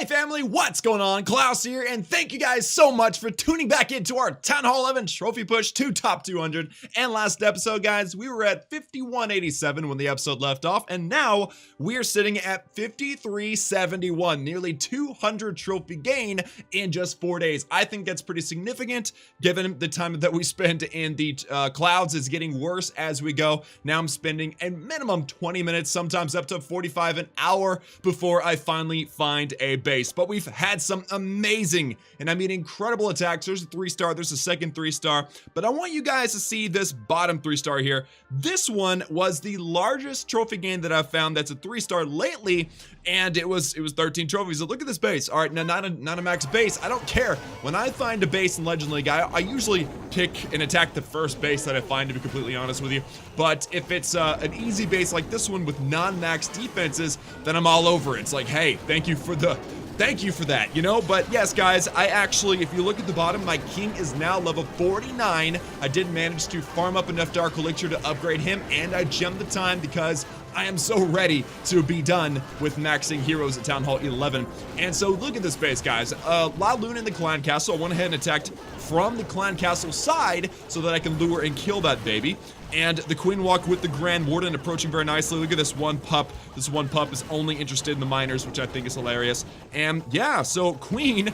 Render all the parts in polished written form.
Hey family, what's going on? Klaus here, and thank you guys so much for tuning back into our Town Hall 11 trophy push to top 200. And last episode, guys, we were at 5187 when the episode left off, and now we're sitting at 5371, nearly 200 trophy gain in just 4 days. I think that's pretty significant given the time that we spend in the clouds is getting worse as we go. Now I'm spending a minimum 20 minutes, sometimes up to 45 an hour before I finally find a base. But we've had some amazing, and I mean incredible attacks. There's a 3-star, there's a second 3-star, but I want you guys to see this bottom 3-star here. This one was the largest trophy gain that I've found that's a 3-star lately, and it was 13 trophies. So look at this base. All right, now not a max base. I don't care. When I find a base in Legend League, I usually pick and attack the first base that I find, to be completely honest with you. But if it's an easy base like this one with non-max defenses, then I'm all over it. It's like, hey, thank you for that, you know? But yes, guys, I actually, if you look at the bottom, my king is now level 49. I did manage to farm up enough Dark Elixir to upgrade him, and I gemmed the time because I am so ready to be done with maxing heroes at Town Hall 11. And so look at this base, guys. La Luna in the clan castle. I went ahead and attacked from the clan castle side so that I can lure and kill that baby. And the Queen Walk with the Grand Warden approaching very nicely. Look at this one pup. This one pup is only interested in the miners, which I think is hilarious. And yeah, so Queen,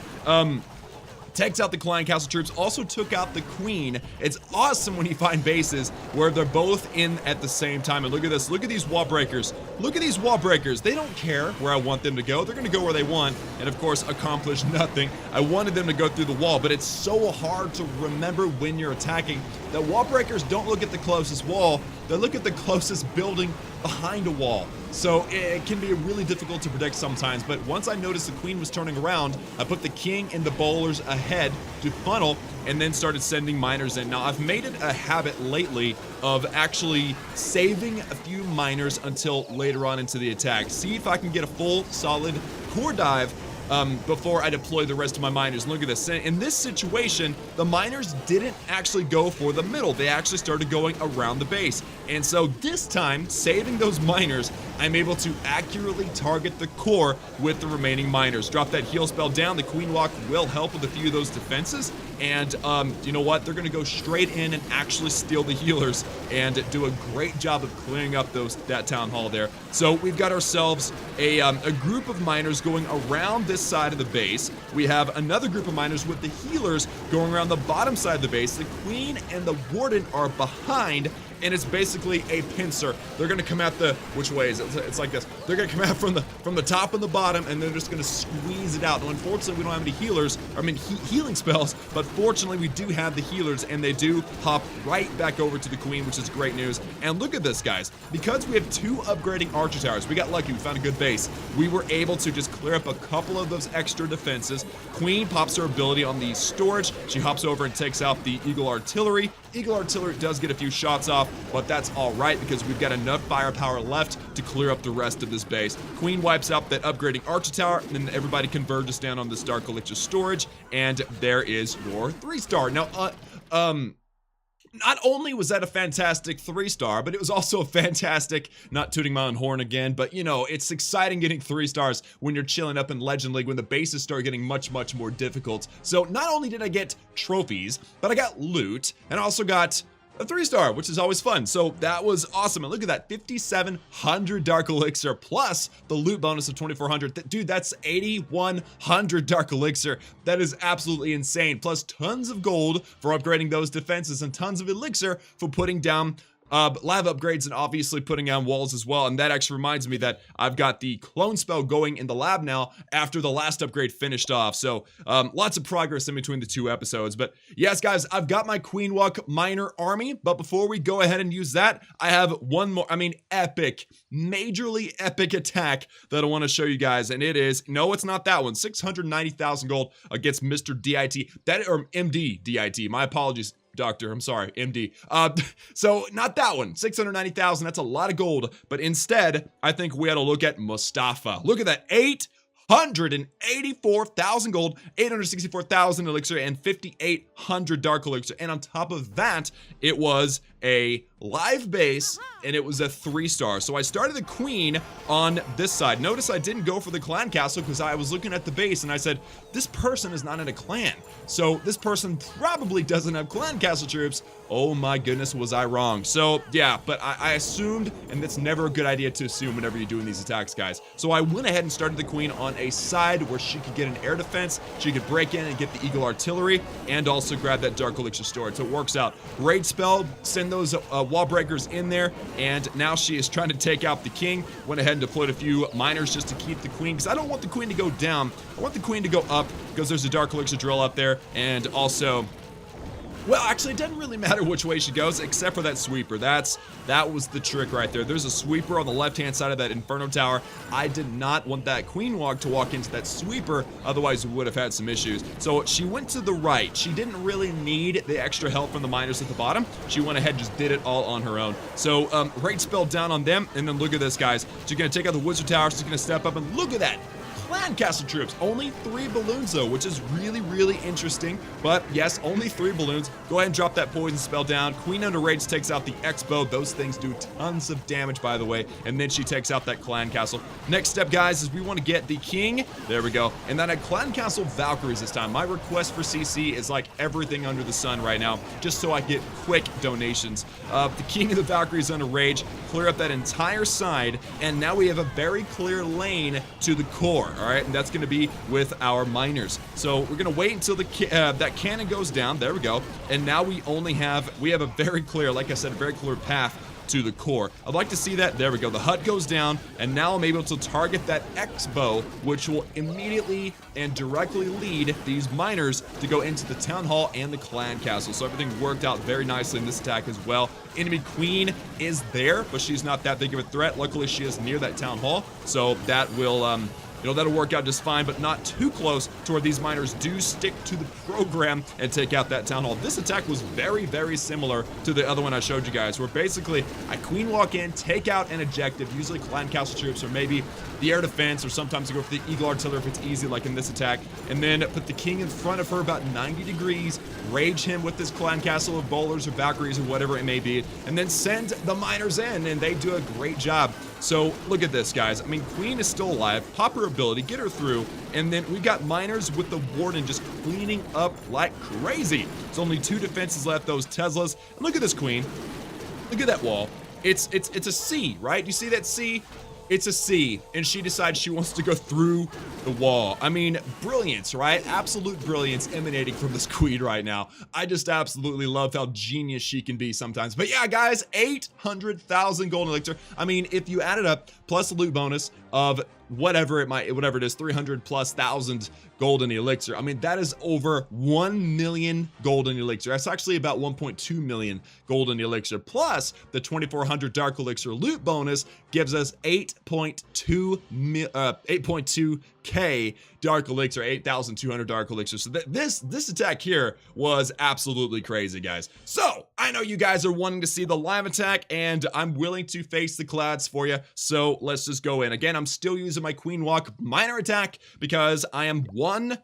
takes out the clan castle troops, also took out the queen. It's awesome when you find bases where they're both in at the same time. And look at this, look at these wall breakers. Look at these wall breakers. They don't care where I want them to go. They're gonna go where they want, and of course accomplish nothing. I wanted them to go through the wall, but it's so hard to remember when you're attacking that wall breakers don't look at the closest wall. They look at the closest building behind a wall. So it can be really difficult to predict sometimes, but once I noticed the queen was turning around, I put the king and the bowlers ahead to funnel and then started sending miners in. Now I've made it a habit lately of actually saving a few miners until later on into the attack. See if I can get a full solid core dive before I deploy the rest of my miners. Look at this. In this situation, the miners didn't actually go for the middle. They actually started going around the base. And so this time, saving those miners, I'm able to accurately target the core with the remaining miners. Drop that heal spell down. The Queen Walk will help with a few of those defenses. And you know what? They're going to go straight in and actually steal the healers and do a great job of clearing up that town hall there. So we've got ourselves a group of miners going around this side of the base. We have another group of miners with the healers going around the bottom side of the base. The queen and the warden are behind, and it's basically a pincer. They're gonna come out which way is it? It's like this. They're gonna come out from the top and the bottom, and they're just gonna squeeze it out. Now, unfortunately, we don't have any healers, healing spells, but fortunately, we do have the healers, and they do hop right back over to the queen, which is great news. And look at this, guys. Because we have 2 upgrading archer towers, we got lucky, we found a good base. We were able to just clear up a couple of those extra defenses. Queen pops her ability on the storage. She hops over and takes out the Eagle Artillery. Eagle Artillery does get a few shots off, but that's all right because we've got enough firepower left to clear up the rest of this base. Queen wipes out that upgrading archer tower, and then everybody converges down on this Dark Elixir storage, and there is your 3-star. Now, not only was that a fantastic 3-star, but it was also a fantastic, not tooting my own horn again, but you know, it's exciting getting 3-stars when you're chilling up in Legend League when the bases start getting much more difficult. So not only did I get trophies, but I got loot, and I also got a 3-star, which is always fun. So that was awesome. And look at that, 5,700 Dark Elixir plus the loot bonus of 2,400. Dude, that's 8,100 Dark Elixir. That is absolutely insane. Plus tons of gold for upgrading those defenses and tons of elixir for putting down lab upgrades and obviously putting on walls as well. And that actually reminds me that I've got the clone spell going in the lab now after the last upgrade finished off. So lots of progress in between the 2 episodes. But yes, guys, I've got my Queen Walk miner army. But before we go ahead and use that, I have one more, epic, majorly epic attack that I want to show you guys. And it is, no, it's not that one. 690,000 gold against Mr. DIT. Or MD DIT. My apologies, Doctor, I'm sorry, MD. So not that one, 690,000, that's a lot of gold, but instead, I think we had to look at Mustafa. Look at that, 884,000 gold, 864,000 elixir, and 5,800 dark elixir. And on top of that, it was a live base, and it was a 3-star. So I started the queen on this side. Notice I didn't go for the clan castle because I was looking at the base and I said, this person is not in a clan. So this person probably doesn't have clan castle troops. Oh my goodness, was I wrong. So yeah, but I assumed, and that's never a good idea to assume whenever you're doing these attacks, guys. So I went ahead and started the queen on a side where she could get an air defense, she could break in and get the eagle artillery, and also grab that dark elixir storage. So it works out. Rage spell, send those wall breakers in there, and now she is trying to take out the king. Went ahead and deployed a few miners just to keep the queen, because I don't want the queen to go down. I want the queen to go up, because there's a dark elixir drill up there, and also, well, actually, it doesn't really matter which way she goes, except for that sweeper. That was the trick right there. There's a sweeper on the left-hand side of that Inferno Tower. I did not want that Queen Walk to walk into that sweeper, otherwise we would have had some issues. So she went to the right. She didn't really need the extra help from the miners at the bottom. She went ahead and just did it all on her own. So, rage spell down on them, and then look at this, guys. She's gonna take out the Wizard Tower. She's gonna step up, and look at that. Clan castle troops, only 3 balloons though, which is really interesting. But yes, only 3 balloons. Go ahead and drop that poison spell down. Queen under rage takes out the X-bow. Those things do tons of damage, by the way. And then she takes out that clan castle. Next step, guys, is we want to get the king. There we go. And then a clan castle Valkyries this time. My request for CC is like everything under the sun right now, just so I get quick donations. The king of the Valkyries under rage, clear up that entire side, and now we have a very clear lane to the core. All right, and that's going to be with our miners. So we're going to wait until the that cannon goes down. There we go. And now we have a very clear, like I said, a very clear path to the core. I'd like to see that. There we go. The hut goes down, and now I'm able to target that X-bow, which will immediately and directly lead these miners to go into the town hall and the clan castle. So everything worked out very nicely in this attack as well. Enemy queen is there, but she's not that big of a threat. Luckily, she is near that town hall, so that will that'll work out just fine, but not too close to where these miners do stick to the program and take out that town hall. This attack was very similar to the other one I showed you guys, where basically I queen walk in, take out an objective, usually clan castle troops or maybe the air defense, or sometimes I go for the eagle artillery if it's easy, like in this attack, and then put the king in front of her about 90 degrees, rage him with this clan castle of bowlers or Valkyries or whatever it may be, and then send the miners in, and they do a great job. So look at this, guys. I mean, queen is still alive. Pop her ability, get her through, and then we got miners with the warden just cleaning up like crazy. There's only 2 defenses left, those Teslas. And look at this queen. Look at that wall. It's a C, right? You see that C? It's a C, and she decides she wants to go through the wall. I mean, brilliance, right? Absolute brilliance emanating from this queen right now. I just absolutely love how genius she can be sometimes. But yeah, guys, 800,000 golden elixir. I mean, if you add it up, plus a loot bonus of whatever it is, 300,000+ golden elixir. I mean, that is over 1 million golden elixir. That's actually about 1.2 million golden elixir. Plus the 2,400 dark elixir loot bonus gives us 8.2k dark elixir, 8,200 dark elixir. So this attack here was absolutely crazy, guys. So I know you guys are wanting to see the live attack, and I'm willing to face the clouds for you. So let's just go in. Again, I'm still using my queen walk minor attack because I am one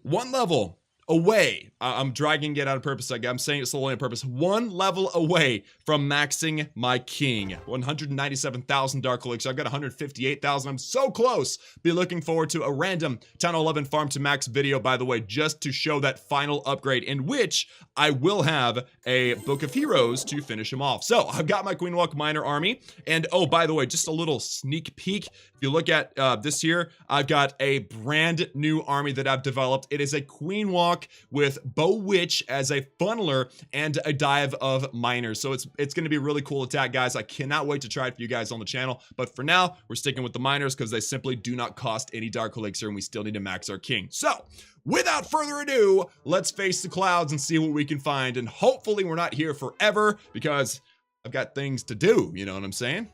level away. I'm dragging it out of purpose. I'm saying it slowly on purpose. 1 level away from maxing my king. 197,000 dark elixir. I've got 158,000. I'm so close. Be looking forward to a random Town 11 farm to max video, by the way, just to show that final upgrade, in which I will have a Book of Heroes to finish him off. So I've got my Queen Walk Minor army. And oh, by the way, just a little sneak peek. If you look at this here, I've got a brand new army that I've developed. It is a Queen Walk with Bow Witch as a funneler and a dive of miners. So it's going to be a really cool attack, guys. I cannot wait to try it for you guys on the channel. But for now, we're sticking with the miners because they simply do not cost any dark elixir, and we still need to max our king. So without further ado, let's face the clouds and see what we can find. And hopefully we're not here forever, because I've got things to do. You know what I'm saying?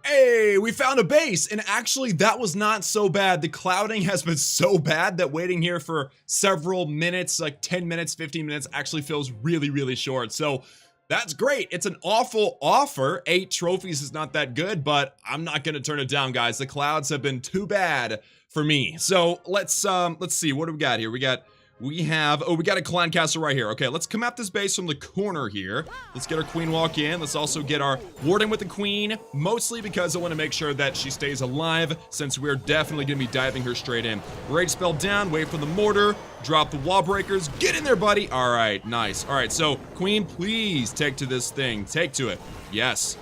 Hey, we found a base, and actually that was not so bad. The clouding has been so bad that waiting here for several minutes, like 10 minutes, 15 minutes, actually feels really short. So that's great. It's an awful offer. 8 trophies is not that good, but I'm not going to turn it down, guys. The clouds have been too bad for me. So let's see, what do we got here? We got we have, oh, we got a clan castle right here. Okay, let's come at this base from the corner here. Let's get our queen walk in. Let's also get our warden with the queen, mostly because I want to make sure that she stays alive, since we're definitely going to be diving her straight in. Rage spell down, wait for the mortar, drop the wall breakers. Get in there, buddy. All right, nice. All right, so queen, please take to this thing. Take to it. Yes.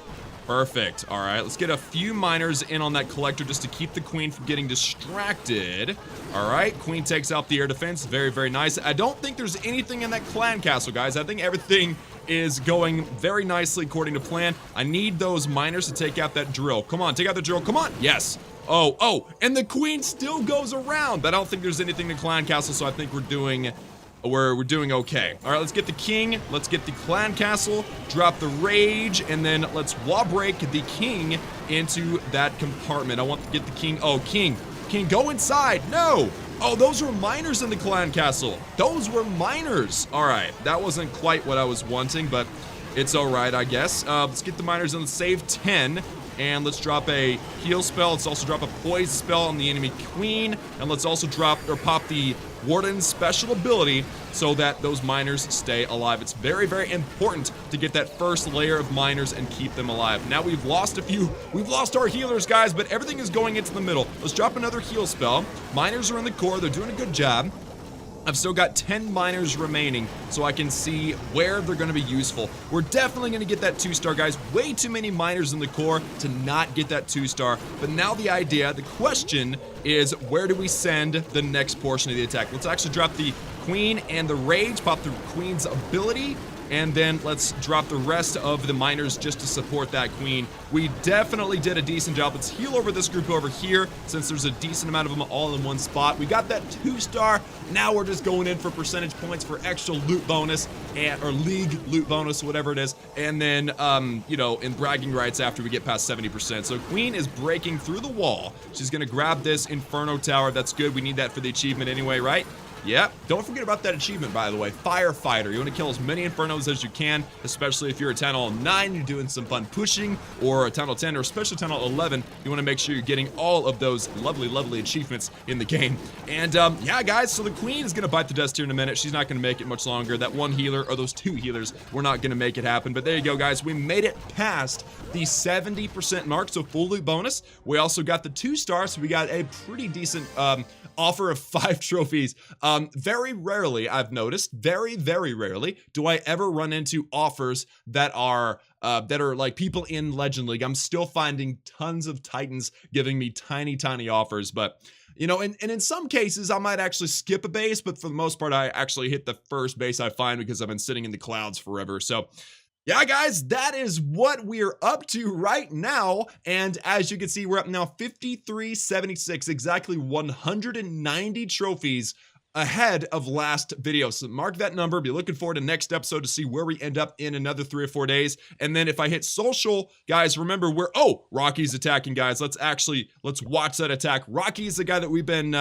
Perfect. All right, let's get a few miners in on that collector just to keep the queen from getting distracted. All right, queen takes out the air defense. Very, very nice. I don't think there's anything in that clan castle, guys. I think everything is going very nicely according to plan. I need those miners to take out that drill. Come on, take out the drill. Come on. Yes. Oh, and the queen still goes around. But I don't think there's anything in the clan castle, so I think we're doing okay. All right, let's get the king. Let's get the clan castle. Drop the rage, and then let's wall break the king into that compartment. I want to get the king. Oh, king, go inside. No. Oh, those were miners in the clan castle. Those were miners. All right, that wasn't quite what I was wanting, but it's all right, I guess. Let's get the miners in. Let's save 10. And let's drop a heal spell. Let's also drop a poise spell on the enemy queen. And let's also drop or pop the warden's special ability so that those miners stay alive. It's very, very important to get that first layer of miners and keep them alive. Now we've lost a few. We've lost our healers, guys, but everything is going into the middle. Let's drop another heal spell. Miners are in the core. They're doing a good job. I've still got 10 miners remaining, so I can see where they're going to be useful. We're definitely going to get that 2-star, guys. Way too many miners in the core to not get that 2-star. But now the question is, where do we send the next portion of the attack? Let's actually drop the queen and the rage, pop the queen's ability, and then let's drop the rest of the miners just to support that queen. We definitely did a decent job. Let's heal over this group over here, since there's a decent amount of them all in one spot. We got that 2-star. Now we're just going in for percentage points for extra loot bonus, or league loot bonus, whatever it is. And then, you know, in bragging rights after we get past 70%. So queen is breaking through the wall. She's gonna grab this Inferno Tower. That's good. We need that for the achievement anyway, right? Yep. Don't forget about that achievement, by the way. Firefighter. You want to kill as many Infernos as you can, especially if you're a Town Hall 9, you're doing some fun pushing, or a Town Hall 10, or especially Town Hall 11. You want to make sure you're getting all of those lovely, lovely achievements in the game. And, yeah, guys, so the queen is going to bite the dust here in a minute. She's not going to make it much longer. That one healer, or those 2 healers, we're not going to make it happen. But there you go, guys. We made it past the 70% mark, so full loot bonus. We also got the 2-star, so we got a pretty decent, offer of 5 trophies. Very rarely, I've noticed, very, very rarely do I ever run into offers that are like people in Legend League. I'm still finding tons of Titans giving me tiny, tiny offers, but you know, and in some cases I might actually skip a base, but for the most part I actually hit the first base I find because I've been sitting in the clouds forever. So yeah, guys, that is what we're up to right now. And as you can see, we're up now 5376, exactly 190 trophies ahead of last video. So mark that number. Be looking forward to next episode to see where we end up in another 3 or 4 days. And then if I hit social, guys, remember Rocky's attacking, guys. Let's watch that attack. Rocky is the guy that we've been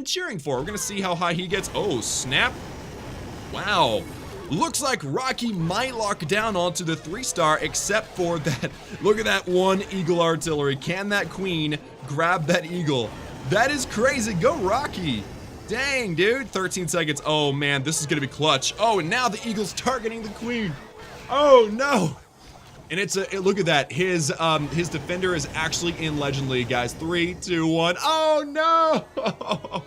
cheering for. We're gonna see how high he gets. Oh, snap. Wow. Looks like Rocky might lock down onto the 3-star, except for that. Look at that one Eagle artillery. Can that queen grab that Eagle? That is crazy. Go Rocky. Dang, dude. 13 seconds. Oh, man. This is going to be clutch. Oh, and now the Eagle's targeting the queen. Oh, no. And look at that. His defender is actually in Legend League, guys. 3, 2, 1. Oh, no.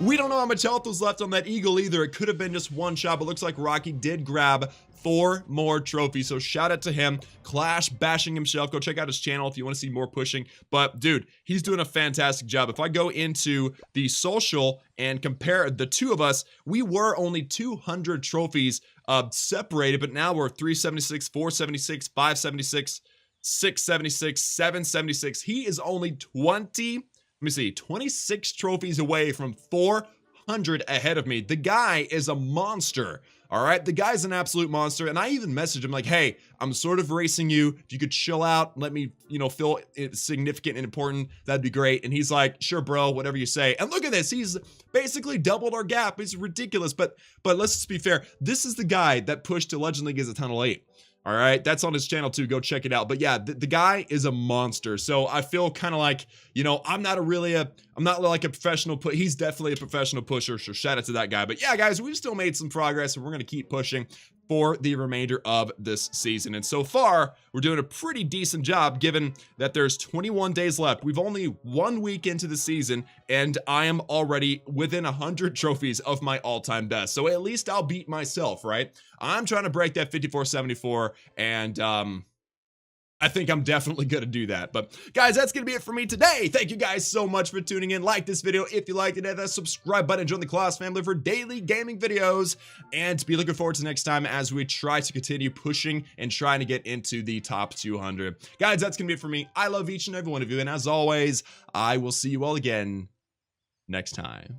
We don't know how much health was left on that Eagle either. It could have been just one shot, but looks like Rocky did grab 4 more trophies. So shout out to him. Clash bashing himself. Go check out his channel if you want to see more pushing. But dude, he's doing a fantastic job. If I go into the social and compare the 2 of us, we were only 200 trophies separated, but now we're 376, 476, 576, 676, 776. He is only 26 trophies away from 400 ahead of me. The guy is a monster. All right, the guy's an absolute monster. And I even messaged him like, hey, I'm sort of racing you. If you could chill out, let me, feel significant and important, that'd be great. And he's like, sure, bro, whatever you say. And look at this. He's basically doubled our gap. It's ridiculous. But let's just be fair. This is the guy that pushed to Legend League as a Town Hall 8. All right, that's on his channel too. Go check it out. But yeah, the guy is a monster. So I feel kind of like, you know, I'm not like a professional he's definitely a professional pusher. So shout out to that guy. But yeah, guys, we've still made some progress and we're going to keep pushing for the remainder of this season. And so far, we're doing a pretty decent job given that there's 21 days left. We've only 1 week into the season and I am already within 100 trophies of my all-time best. So at least I'll beat myself, right? I'm trying to break that 5474 and I think I'm definitely gonna do that. But guys, that's gonna be it for me today. Thank you guys so much for tuning in. Like this video if you liked it, hit that subscribe button, join the Klaus family for daily gaming videos, and be looking forward to next time as we try to continue pushing and trying to get into the top 200. Guys, that's gonna be it for me. I love each and every one of you, and as always, I will see you all again next time.